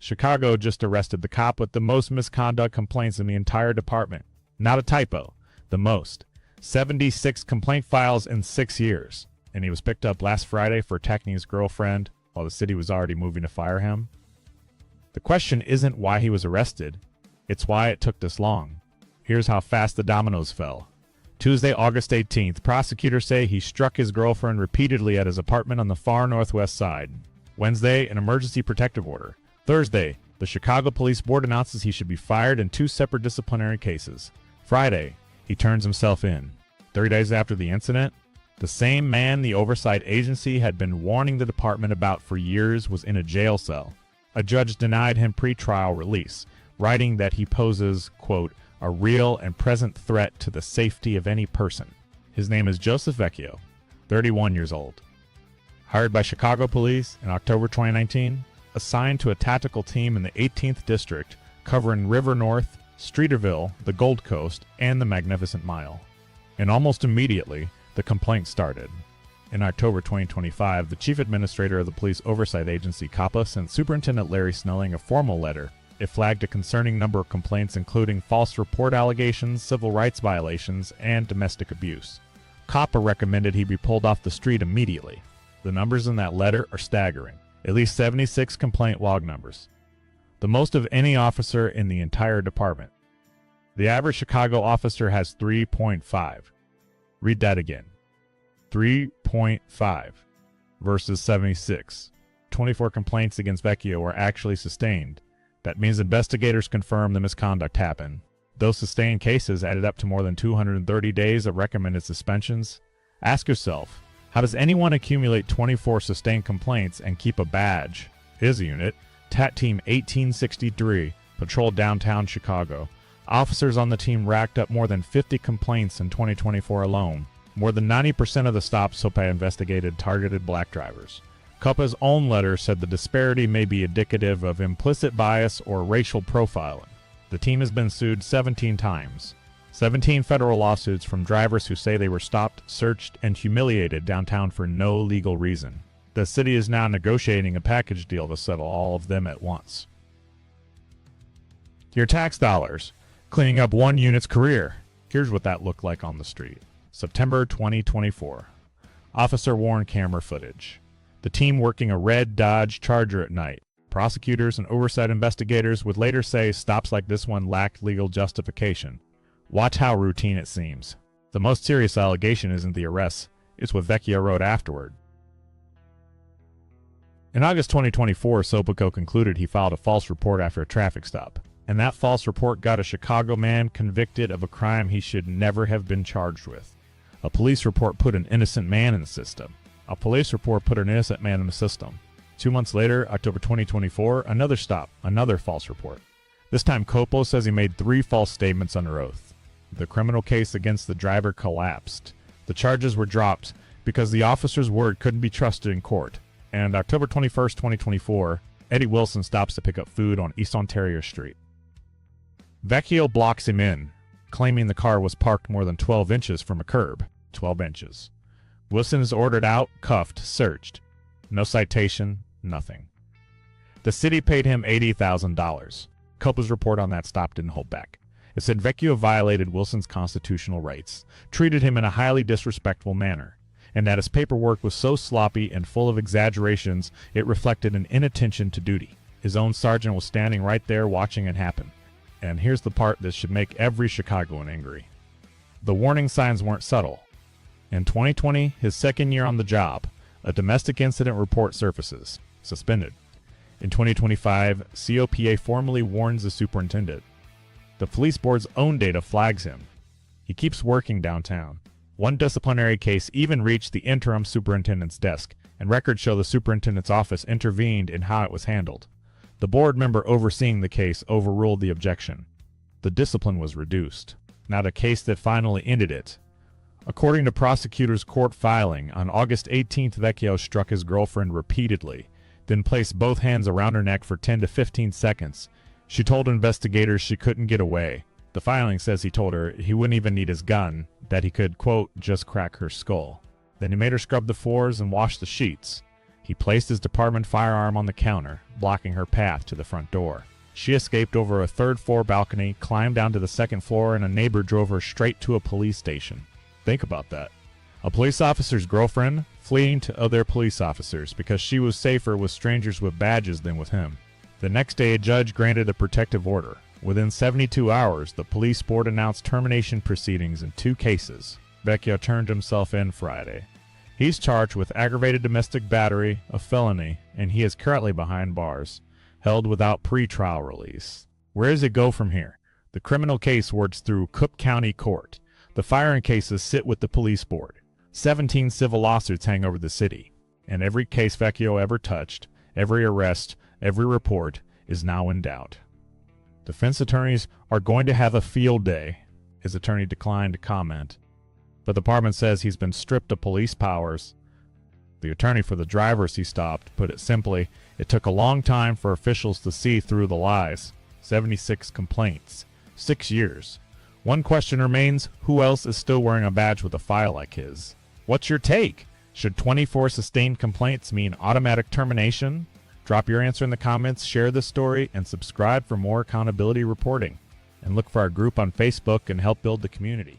Chicago just arrested the cop with the most misconduct complaints in the entire department. Not a typo, the most. 76 complaint files in 6 years. And he was picked up last Friday for attacking his girlfriend while the city was already moving to fire him. The question isn't why he was arrested, it's why it took this long. Here's how fast the dominoes fell. Tuesday, August 18th, prosecutors say he struck his girlfriend repeatedly at his apartment on the far northwest side. Wednesday, an emergency protective order. Thursday, the Chicago Police Board announces he should be fired in 2 separate disciplinary cases. Friday, he turns himself in. 30 days after the incident, the same man the oversight agency had been warning the department about for years was in a jail cell. A judge denied him pretrial release, writing that he poses, quote, a real and present threat to the safety of any person. His name is Joseph Vecchio, 31 years old. Hired by Chicago police in October 2019, assigned to a tactical team in the 18th District covering River North, Streeterville, the Gold Coast, and the Magnificent Mile. And almost immediately, the complaint started. In October 2025, the chief administrator of the police oversight agency, COPPA, sent Superintendent Larry Snelling a formal letter. It flagged a concerning number of complaints including false report allegations, civil rights violations, and domestic abuse. COPPA recommended he be pulled off the street immediately. The numbers in that letter are staggering. At least 76 complaint log numbers. The most of any officer in the entire department. The average Chicago officer has 3.5. Read that again. 3.5 versus 76. 24 complaints against Vecchio were actually sustained. That means investigators confirm the misconduct happened. Those sustained cases added up to more than 230 days of recommended suspensions. Ask yourself, how does anyone accumulate 24 sustained complaints and keep a badge? His unit, TAT Team 1863, patrolled downtown Chicago. Officers on the team racked up more than 50 complaints in 2024 alone. More than 90% of the stops SOPA investigated targeted black drivers. COPPA's own letter said the disparity may be indicative of implicit bias or racial profiling. The team has been sued 17 times. 17 federal lawsuits from drivers who say they were stopped, searched, and humiliated downtown for no legal reason. The city is now negotiating a package deal to settle all of them at once. Your tax dollars, cleaning up one unit's career. Here's what that looked like on the street. September 2024. Officer worn camera footage. The team working a red Dodge Charger at night. Prosecutors and oversight investigators would later say stops like this one lacked legal justification. Watch how routine it seems. The most serious allegation isn't the arrest, it's what Vecchio wrote afterward. In August 2024, Sopico concluded he filed a false report after a traffic stop, and that false report got a Chicago man convicted of a crime he should never have been charged with. A police report put an innocent man in the system. A police report put an innocent man in the system. 2 months later, October 2024, another stop, another false report. This time Copo says he made 3 false statements under oath. The criminal case against the driver collapsed. The charges were dropped because the officer's word couldn't be trusted in court. And October 21st, 2024, Eddie Wilson stops to pick up food on East Ontario Street. Vecchio blocks him in, claiming the car was parked more than 12 inches from a curb. 12 inches. Wilson is ordered out, cuffed, searched. No citation, nothing. The city paid him $80,000. Copa's report on that stop didn't hold back. It said Vecchio violated Wilson's constitutional rights, treated him in a highly disrespectful manner, and that his paperwork was so sloppy and full of exaggerations it reflected an inattention to duty. His own sergeant was standing right there watching it happen. And here's the part that should make every Chicagoan angry. The warning signs weren't subtle. In 2020, his second year on the job, a domestic incident report surfaces, suspended. In 2025, COPA formally warns the superintendent. The police board's own data flags him. He keeps working downtown. One disciplinary case even reached the interim superintendent's desk, and records show the superintendent's office intervened in how it was handled. The board member overseeing the case overruled the objection. The discipline was reduced. Now the case that finally ended it. According to prosecutors' court filing, on August 18th, Vecchio struck his girlfriend repeatedly, then placed both hands around her neck for 10 to 15 seconds. She told investigators she couldn't get away. The filing says he told her he wouldn't even need his gun, that he could, quote, just crack her skull. Then he made her scrub the floors and wash the sheets. He placed his department firearm on the counter, blocking her path to the front door. She escaped over a third-floor balcony, climbed down to the second floor, and a neighbor drove her straight to a police station. Think about that. A police officer's girlfriend fleeing to other police officers because she was safer with strangers with badges than with him. The next day, a judge granted a protective order. Within 72 hours, the police board announced termination proceedings in 2 cases. Vecchio turned himself in Friday. He's charged with aggravated domestic battery, a felony, and he is currently behind bars, held without pre-trial release. Where does it go from here? The criminal case works through Cook County Court. The firing cases sit with the police board. 17 civil lawsuits hang over the city, and every case Vecchio ever touched, every arrest, every report is now in doubt. Defense attorneys are going to have a field day. His attorney declined to comment, but the department says he's been stripped of police powers. The attorney for the drivers he stopped put it simply, it took a long time for officials to see through the lies. 76 complaints, 6 years. One question remains, who else is still wearing a badge with a file like his? What's your take? Should 24 sustained complaints mean automatic termination? Drop your answer in the comments, share this story, and subscribe for more accountability reporting. And look for our group on Facebook and help build the community.